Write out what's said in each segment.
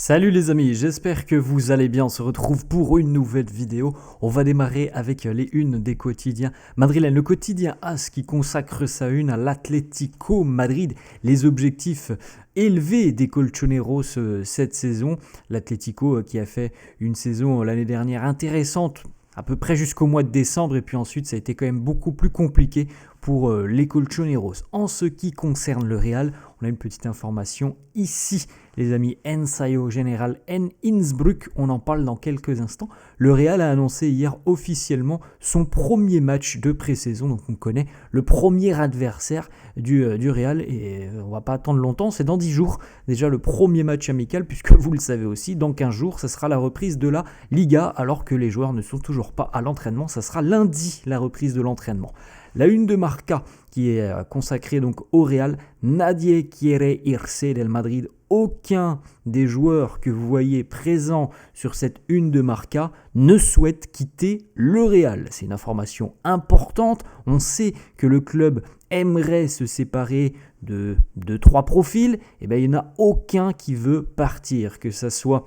Salut les amis, j'espère que vous allez bien, on se retrouve pour une nouvelle vidéo. On va démarrer avec les unes des quotidiens madrilènes. Le quotidien AS qui consacre sa une à l'Atlético Madrid, les objectifs élevés des Colchoneros cette saison. L'Atlético qui a fait une saison l'année dernière intéressante, à peu près jusqu'au mois de décembre, et puis ensuite ça a été quand même beaucoup plus compliqué pour les Colchoneros. En ce qui concerne le Real, on a une petite information ici, les amis. Ensayo General en Innsbruck, on en parle dans quelques instants. Le Real a annoncé hier officiellement son premier match de pré-saison, donc on connaît le premier adversaire du Real, et on va pas attendre longtemps, c'est dans 10 jours, déjà le premier match amical, puisque vous le savez aussi, dans 15 jours, ça sera la reprise de la Liga, alors que les joueurs ne sont toujours pas à l'entraînement, ça sera lundi la reprise de l'entraînement. La une de Marca qui est consacrée donc au Real, Nadie quiere irse del Madrid. Aucun des joueurs que vous voyez présents sur cette une de Marca ne souhaite quitter le Real. C'est une information importante. On sait que le club aimerait se séparer de 3 profils. Et bien, il n'y en a aucun qui veut partir, que ça soit...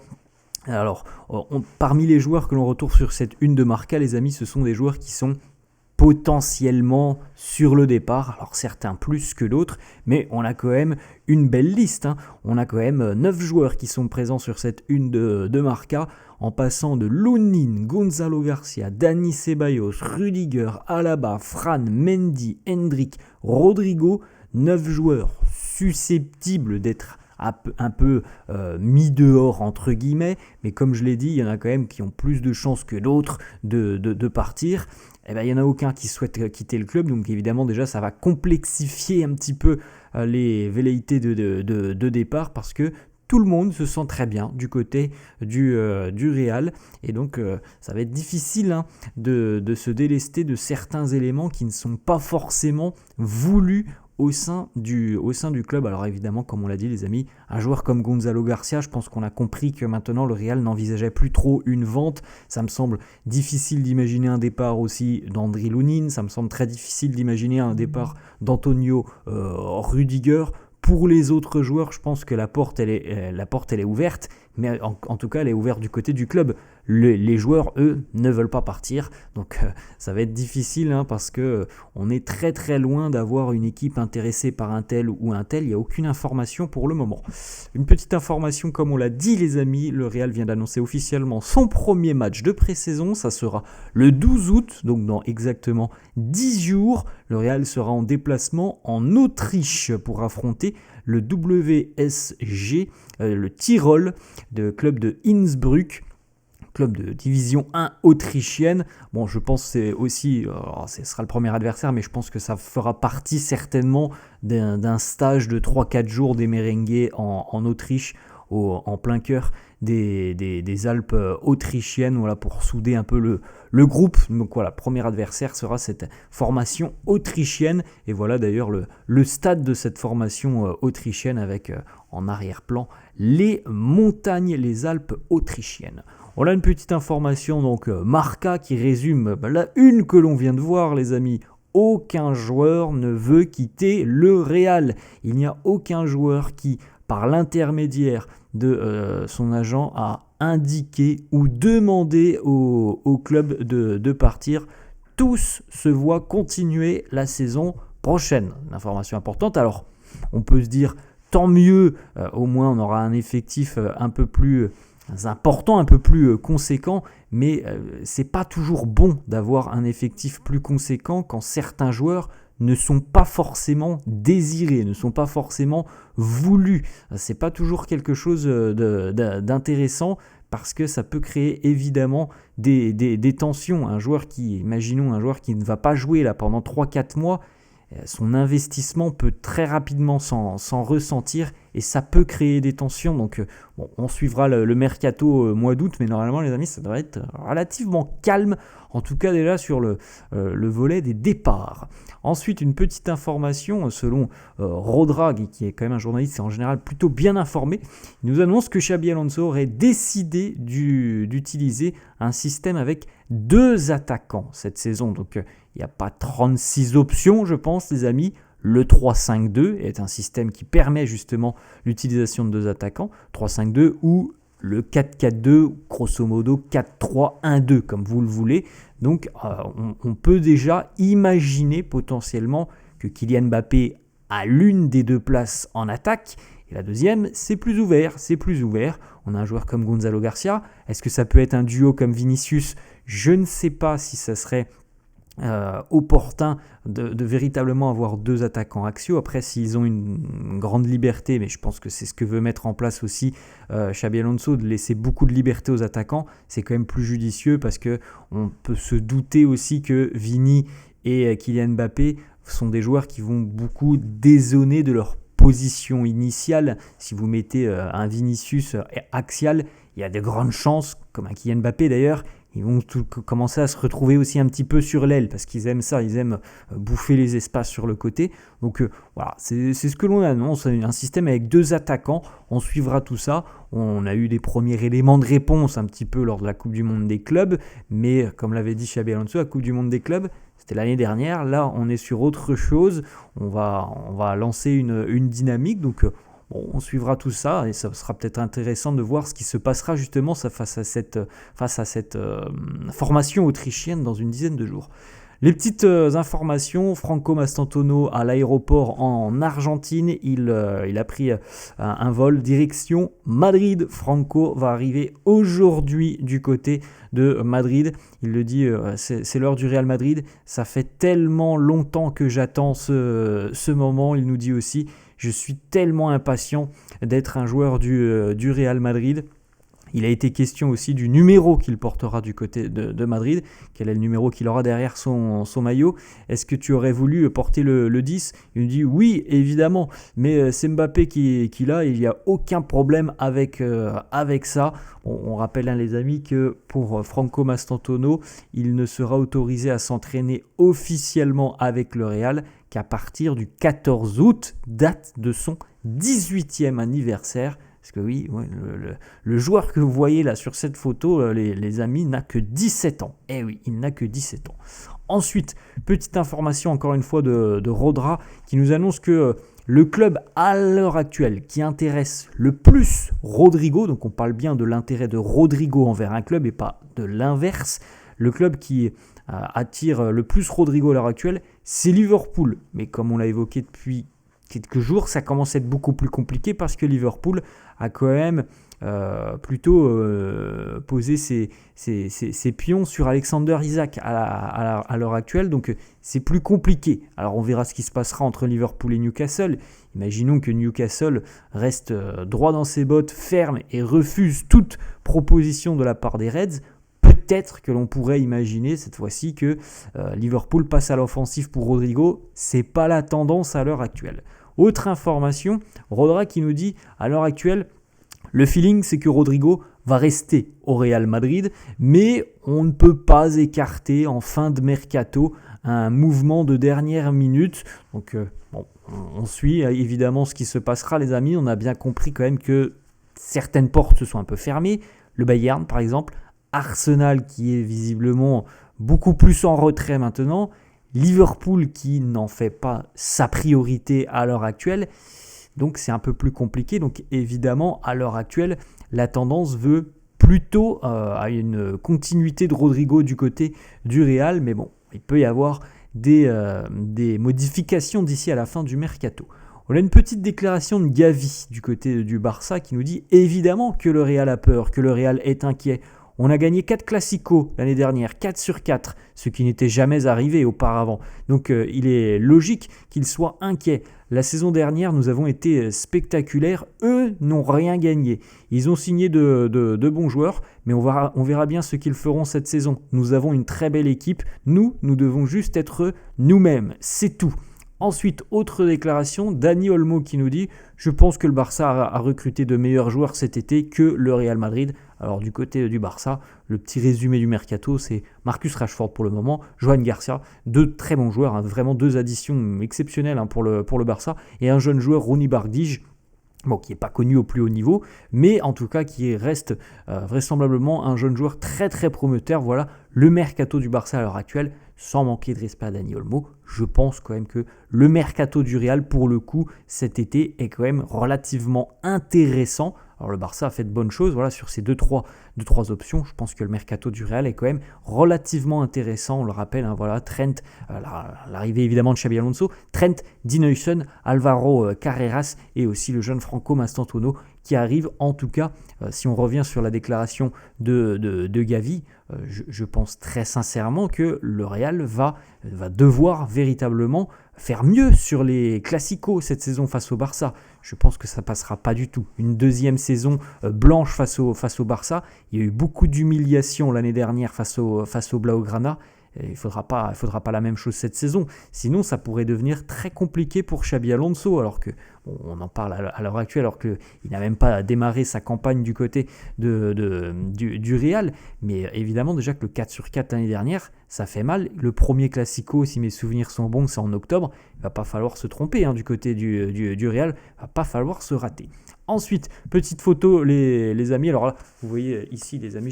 Alors, parmi les joueurs que l'on retrouve sur cette une de Marca, les amis, ce sont des joueurs qui sont potentiellement sur le départ, alors certains plus que d'autres, mais on a quand même une belle liste, hein. On a quand même 9 joueurs qui sont présents sur cette une de Marca, en passant de Lunin, Gonzalo Garcia, Dani Ceballos, Rudiger, Alaba, Fran, Mendy, Hendrick, Rodrigo, 9 joueurs susceptibles d'être un peu mis dehors entre guillemets, mais comme je l'ai dit, il y en a quand même qui ont plus de chances que d'autres de partir. Eh ben, il n'y en a aucun qui souhaite quitter le club, donc évidemment déjà ça va complexifier un petit peu les velléités de départ, parce que tout le monde se sent très bien du côté du Real, et donc ça va être difficile de se délester de certains éléments qui ne sont pas forcément voulus au sein du club. Alors évidemment, comme on l'a dit les amis, un joueur comme Gonzalo Garcia, je pense qu'on a compris que maintenant le Real n'envisageait plus trop une vente. Ça me semble difficile d'imaginer un départ aussi d'Andriy Lunin, ça me semble très difficile d'imaginer un départ d'Antonio Rudiger. Pour les autres joueurs, je pense que la porte elle est ouverte, mais en tout cas elle est ouverte du côté du club. Les joueurs, eux, ne veulent pas partir, donc ça va être difficile, parce que on est très très loin d'avoir une équipe intéressée par un tel ou un tel. Il n'y a aucune information pour le moment. Une petite information, comme on l'a dit les amis, le Real vient d'annoncer officiellement son premier match de pré-saison, ça sera le 12 août, donc dans exactement 10 jours. Le Real sera en déplacement en Autriche pour affronter le WSG, le Tyrol, de club de Innsbruck, club de division 1 autrichienne. Bon, je pense que c'est aussi, ce sera le premier adversaire, mais je pense que ça fera partie certainement d'un stage de 3-4 jours des merengues en Autriche, en plein cœur des Alpes autrichiennes, voilà, pour souder un peu le groupe. Donc voilà, premier adversaire sera cette formation autrichienne, et voilà d'ailleurs le stade de cette formation autrichienne, avec en arrière-plan les montagnes, les Alpes autrichiennes. On a une petite information, donc Marca, qui résume la une que l'on vient de voir les amis. Aucun joueur ne veut quitter le Real. Il n'y a aucun joueur qui, par l'intermédiaire de son agent, a indiqué ou demandé au club de partir. Tous se voient continuer la saison prochaine. Une information importante. Alors, on peut se dire, tant mieux, au moins on aura un effectif un peu plus important, un peu plus conséquent, mais c'est pas toujours bon d'avoir un effectif plus conséquent quand certains joueurs ne sont pas forcément désirés, ne sont pas forcément voulus. C'est pas toujours quelque chose d'intéressant, parce que ça peut créer évidemment des tensions. Imaginons un joueur qui ne va pas jouer là pendant 3-4 mois, son investissement peut très rapidement s'en ressentir, et ça peut créer des tensions. Donc on suivra le mercato mois d'août, mais normalement les amis, ça devrait être relativement calme, en tout cas déjà sur le volet des départs. Ensuite, une petite information, selon Rodrag, qui est quand même un journaliste et en général plutôt bien informé, il nous annonce que Xabi Alonso aurait décidé d'utiliser un système avec 2 attaquants cette saison. Donc il n'y a pas 36 options, je pense les amis. Le 3-5-2 est un système qui permet justement l'utilisation de 2 attaquants. 3-5-2 ou le 4-4-2, grosso modo 4-3-1-2 comme vous le voulez. Donc on peut déjà imaginer potentiellement que Kylian Mbappé a l'une des deux places en attaque. Et la deuxième, c'est plus ouvert. On a un joueur comme Gonzalo Garcia. Est-ce que ça peut être un duo comme Vinicius ? Je ne sais pas si ça serait opportun de véritablement avoir deux attaquants axiaux. Après, s'ils ont une grande liberté, mais je pense que c'est ce que veut mettre en place aussi Xabi Alonso, de laisser beaucoup de liberté aux attaquants, c'est quand même plus judicieux parce qu'on peut se douter aussi que Vini et Kylian Mbappé sont des joueurs qui vont beaucoup dézonner de leur position initiale. Si vous mettez un Vinicius axial, il y a de grandes chances, comme un Kylian Mbappé d'ailleurs, ils vont commencer à se retrouver aussi un petit peu sur l'aile parce qu'ils aiment ça, ils aiment bouffer les espaces sur le côté. Donc voilà, c'est ce que l'on annonce, un système avec deux attaquants. On suivra tout ça. On a eu des premiers éléments de réponse un petit peu lors de la Coupe du Monde des clubs, mais comme l'avait dit Xabi Alonso, la Coupe du Monde des clubs, c'était l'année dernière. Là, on est sur autre chose. On va lancer une dynamique. Donc on suivra tout ça et ça sera peut-être intéressant de voir ce qui se passera justement face à cette formation autrichienne dans une dizaine de jours. Les petites informations, Franco Mastantuono à l'aéroport en Argentine, il a pris un vol direction Madrid. Franco va arriver aujourd'hui du côté de Madrid. Il le dit, c'est l'heure du Real Madrid. Ça fait tellement longtemps que j'attends ce moment. Il nous dit aussi, je suis tellement impatient d'être un joueur du Real Madrid. Il a été question aussi du numéro qu'il portera du côté de Madrid. Quel est le numéro qu'il aura derrière son maillot ? Est-ce que tu aurais voulu porter le 10 ? Il nous dit oui, évidemment, mais c'est Mbappé qui l'a, il n'y a aucun problème avec ça. On rappelle les amis que pour Franco Mastantuono, il ne sera autorisé à s'entraîner officiellement avec le Real qu'à partir du 14 août, date de son 18e anniversaire. Parce que oui, le joueur que vous voyez là sur cette photo, les amis, n'a que 17 ans. Eh oui, il n'a que 17 ans. Ensuite, petite information encore une fois de Rodra qui nous annonce que le club à l'heure actuelle qui intéresse le plus Rodrigo, donc on parle bien de l'intérêt de Rodrigo envers un club et pas de l'inverse, le club qui attire le plus Rodrigo à l'heure actuelle, c'est Liverpool. Mais comme on l'a évoqué depuis quelques jours, ça commence à être beaucoup plus compliqué parce que Liverpool a quand même plutôt posé ses pions sur Alexander Isak à l'heure actuelle, donc c'est plus compliqué. Alors on verra ce qui se passera entre Liverpool et Newcastle. Imaginons que Newcastle reste droit dans ses bottes, ferme et refuse toute proposition de la part des Reds. Peut-être que l'on pourrait imaginer cette fois-ci que Liverpool passe à l'offensive pour Rodrigo. C'est pas la tendance à l'heure actuelle. Autre information, Rodra qui nous dit à l'heure actuelle, le feeling c'est que Rodrigo va rester au Real Madrid, mais on ne peut pas écarter en fin de mercato un mouvement de dernière minute. Donc on suit évidemment ce qui se passera les amis. On a bien compris quand même que certaines portes se sont un peu fermées. Le Bayern par exemple, Arsenal qui est visiblement beaucoup plus en retrait maintenant, Liverpool qui n'en fait pas sa priorité à l'heure actuelle, donc c'est un peu plus compliqué. Donc évidemment à l'heure actuelle la tendance veut plutôt à une continuité de Rodrigo du côté du Real, mais bon, il peut y avoir des modifications d'ici à la fin du mercato. On a une petite déclaration de Gavi du côté du Barça qui nous dit évidemment que le Real a peur, que le Real est inquiet. On a gagné 4 Clasico l'année dernière, 4 sur 4, ce qui n'était jamais arrivé auparavant. Donc il est logique qu'ils soient inquiets. La saison dernière, nous avons été spectaculaires. Eux n'ont rien gagné. Ils ont signé de bons joueurs, mais on verra bien ce qu'ils feront cette saison. Nous avons une très belle équipe. Nous devons juste être nous-mêmes. C'est tout. Ensuite, autre déclaration, Dani Olmo qui nous dit « Je pense que le Barça a recruté de meilleurs joueurs cet été que le Real Madrid. » Alors du côté du Barça, le petit résumé du mercato, c'est Marcus Rashford pour le moment, Johan Garcia, deux très bons joueurs, vraiment deux additions exceptionnelles pour le Barça, et un jeune joueur, Ronny Bardij, qui n'est pas connu au plus haut niveau, mais en tout cas qui reste vraisemblablement un jeune joueur très très prometteur. Voilà le mercato du Barça à l'heure actuelle, sans manquer de respect à Dani Olmo. Je pense quand même que le mercato du Real, pour le coup, cet été, est quand même relativement intéressant. Alors le Barça a fait de bonnes choses voilà, sur ces deux trois options. Je pense que le mercato du Real est quand même relativement intéressant. On le rappelle, hein, voilà, Trent, l'arrivée évidemment de Xabi Alonso, Trent, Dean Huijsen, Alvaro Carreras et aussi le jeune Franco Mastantuono qui arrive. En tout cas, si on revient sur la déclaration de Gavi, je pense très sincèrement que le Real va devoir véritablement faire mieux sur les Classicos cette saison face au Barça. Je pense que ça ne passera pas du tout. Une deuxième saison blanche face au Barça. Il y a eu beaucoup d'humiliation l'année dernière face au Blaugrana. Il ne faudra pas la même chose cette saison. Sinon, ça pourrait devenir très compliqué pour Xabi Alonso, alors que on en parle à l'heure actuelle, alors qu'il n'a même pas démarré sa campagne du côté du Real. Mais évidemment, déjà que le 4/4 l'année dernière, ça fait mal. Le premier Classico, si mes souvenirs sont bons, c'est en octobre. Il ne va pas falloir se tromper du côté du Real. Il ne va pas falloir se rater. Ensuite, petite photo les amis, alors là vous voyez ici les amis,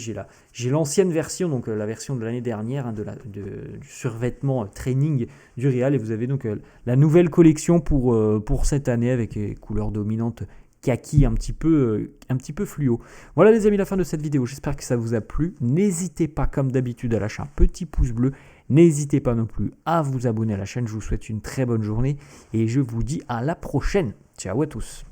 j'ai l'ancienne version, donc la version de l'année dernière du survêtement training du Real, et vous avez donc la nouvelle collection pour cette année avec les couleurs dominantes kaki un petit peu fluo. Voilà les amis, la fin de cette vidéo, j'espère que ça vous a plu. N'hésitez pas comme d'habitude à lâcher un petit pouce bleu, n'hésitez pas non plus à vous abonner à la chaîne. Je vous souhaite une très bonne journée et je vous dis à la prochaine. Ciao à tous.